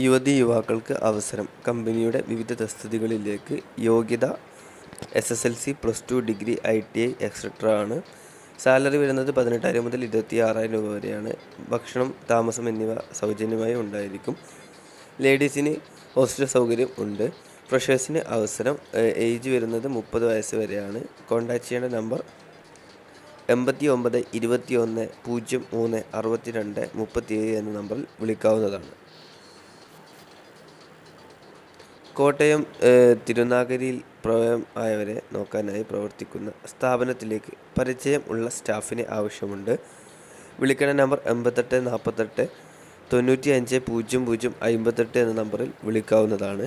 യുവതി യുവാക്കൾക്ക് അവസരം. കമ്പനിയുടെ വിവിധ തസ്തികകളിലേക്ക് യോഗ്യത SSLC, +2, ഡിഗ്രി, ITI എക്സെട്ര ആണ്. സാലറി വരുന്നത് 18,000 മുതൽ 26,000 രൂപ വരെയാണ്. ഭക്ഷണം, താമസം എന്നിവ സൗജന്യമായി ഉണ്ടായിരിക്കും. ലേഡീസിന് ഹോസ്റ്റൽ സൗകര്യം ഉണ്ട്. ഫ്രഷേഴ്സിന് അവസരം. ഏജ് വരുന്നത് 30 വയസ്സ് വരെയാണ്. കോൺടാക്റ്റ് ചെയ്യേണ്ട നമ്പർ 89 21 03 62 37 എന്ന നമ്പറിൽ വിളിക്കാവുന്നതാണ്. കോട്ടയം തിരുനാഗരിയിൽ പ്രവയം ആയവരെ നോക്കാനായി പ്രവർത്തിക്കുന്ന സ്ഥാപനത്തിലേക്ക് പരിചയം ഉള്ള സ്റ്റാഫിനെ ആവശ്യമുണ്ട്. വിളിക്കേണ്ട നമ്പർ 88 48 95 00 58 എന്ന നമ്പറിൽ വിളിക്കാവുന്നതാണ്.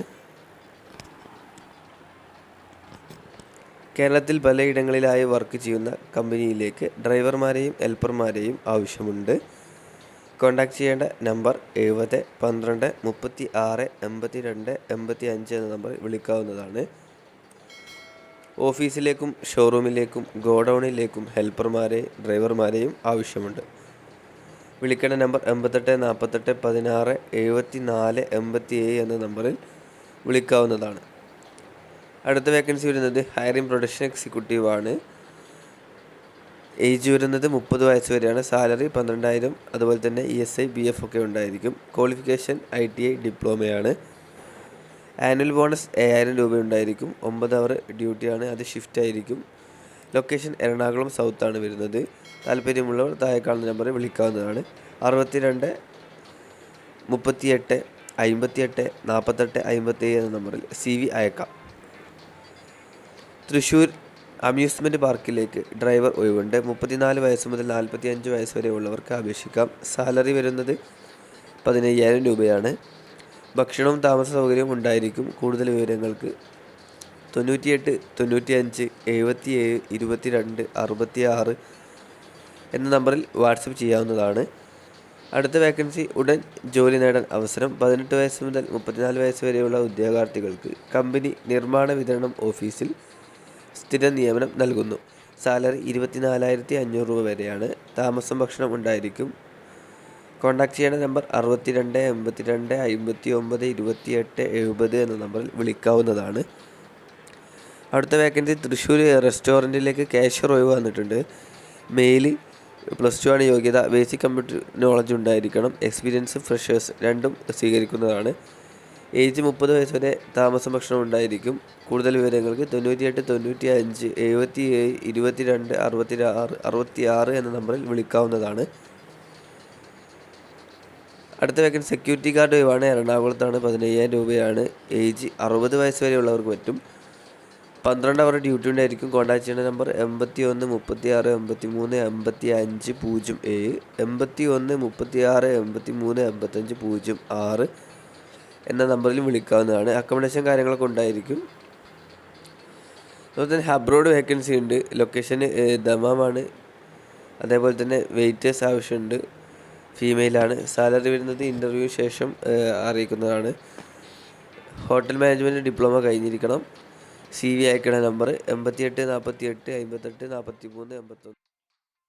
കേരളത്തിൽ പലയിടങ്ങളിലായി വർക്ക് ചെയ്യുന്ന കമ്പനിയിലേക്ക് ഡ്രൈവർമാരെയും ഹെൽപ്പർമാരെയും ആവശ്യമുണ്ട്. കോൺടാക്റ്റ് ചെയ്യേണ്ട നമ്പർ 70 12 36 82 85 എന്ന നമ്പറിൽ വിളിക്കാവുന്നതാണ്. ഓഫീസിലേക്കും ഷോറൂമിലേക്കും ഗോഡൗണിലേക്കും ഹെൽപ്പർമാരെയും ഡ്രൈവർമാരെയും ആവശ്യമുണ്ട്. വിളിക്കേണ്ട നമ്പർ 88 48 16 74 87 എന്ന നമ്പറിൽ വിളിക്കാവുന്നതാണ്. അടുത്ത വേക്കൻസി വരുന്നത് ഹയറിംഗ് പ്രൊഡക്ഷൻ എക്സിക്യൂട്ടീവ് ആണ്. ഏജ് വരുന്നത് 30 വയസ്സ് വരെയാണ്. സാലറി 12,000. അതുപോലെ തന്നെ ESI BF ഒക്കെ ഉണ്ടായിരിക്കും. Qualification ITI ഡിപ്ലോമയാണ്. ആനുവൽ ബോണസ് 7,000 രൂപ ഉണ്ടായിരിക്കും. 9 അവർ ഡ്യൂട്ടിയാണ്. അത് ഷിഫ്റ്റ് ആയിരിക്കും. ലൊക്കേഷൻ എറണാകുളം സൗത്ത് ആണ് വരുന്നത്. താല്പര്യമുള്ളവർ താഴെ കാണുന്ന നമ്പറിൽ വിളിക്കാവുന്നതാണ്. 62 38 58 48 57 എന്ന നമ്പറിൽ CV അയക്കാം. തൃശ്ശൂർ അമ്യൂസ്മെൻറ്റ് പാർക്കിലേക്ക് ഡ്രൈവർ ഒഴിവുണ്ട്. 34 വയസ്സ് മുതൽ 45 വയസ്സ് വരെ ഉള്ളവർക്ക് അപേക്ഷിക്കാം. സാലറി വരുന്നത് 15,000 രൂപയാണ്. ഭക്ഷണവും താമസ സൗകര്യവും ഉണ്ടായിരിക്കും. കൂടുതൽ വിവരങ്ങൾക്ക് 98 95 77 22 66 എന്ന നമ്പറിൽ വാട്സപ്പ് ചെയ്യാവുന്നതാണ്. അടുത്ത വേക്കൻസി ഉടൻ ജോലി നേടാൻ അവസരം. 18 വയസ്സ് മുതൽ 34 വയസ്സ് വരെയുള്ള ഉദ്യോഗാർത്ഥികൾക്ക് കമ്പനി നിർമ്മാണ വിതരണം ഓഫീസിൽ സ്ഥിര നിയമനം നൽകുന്നു. സാലറി 24,500 രൂപ വരെയാണ്. താമസം ഭക്ഷണം ഉണ്ടായിരിക്കും. കോൺടാക്റ്റ് ചെയ്യേണ്ട നമ്പർ 62 82 59 28 70 എന്ന നമ്പറിൽ വിളിക്കാവുന്നതാണ്. അടുത്ത വേക്കൻസി തൃശ്ശൂർ റെസ്റ്റോറൻറ്റിലേക്ക് കാഷ്യർ ഒഴിവ് വന്നിട്ടുണ്ട്. മെയിൽ +2 ആണ് യോഗ്യത. ബേസിക് കമ്പ്യൂട്ടർ നോളജ് ഉണ്ടായിരിക്കണം. എക്സ്പീരിയൻസ് ഫ്രഷേഴ്സ് രണ്ടും സ്വീകരിക്കുന്നതാണ്. ഏജ് 30 വയസ്സ് വരെ. താമസം ഭക്ഷണം ഉണ്ടായിരിക്കും. കൂടുതൽ വിവരങ്ങൾക്ക് 98 95 77 22 66 എന്ന നമ്പറിൽ വിളിക്കാവുന്നതാണ്. അടുത്ത വേക്കൻസി സെക്യൂരിറ്റി ഗാർഡ് ഒഴിവാണ്. എറണാകുളത്താണ്. 15,000 രൂപയാണ്. ഏജ് 60 വയസ്സ് വരെയുള്ളവർക്ക് പറ്റും. 12 അവർ ഡ്യൂട്ടി ഉണ്ടായിരിക്കും. കോൺടാക്ട് ചെയ്യുന്ന നമ്പർ 81 36 83 55 07 81 36 83 55 06 എന്ന നമ്പറിൽ വിളിക്കാവുന്നതാണ്. അക്കോമഡേഷൻ കാര്യങ്ങളൊക്കെ ഉണ്ടായിരിക്കും. അതുപോലെ തന്നെ അബ്രോഡ് വേക്കൻസി ഉണ്ട്. ലൊക്കേഷൻ ദമാമാണ്. അതേപോലെ തന്നെ വെയിറ്റേഴ്സ് ആവശ്യമുണ്ട്. ഫീമെയിലാണ്. സാലറി വരുന്നത് ഇൻ്റർവ്യൂ ശേഷം അറിയിക്കുന്നതാണ്. ഹോട്ടൽ മാനേജ്മെൻറ്റ് ഡിപ്ലോമ കഴിഞ്ഞിരിക്കണം. CV അയക്കണ നമ്പർ 88 48 58 43 81.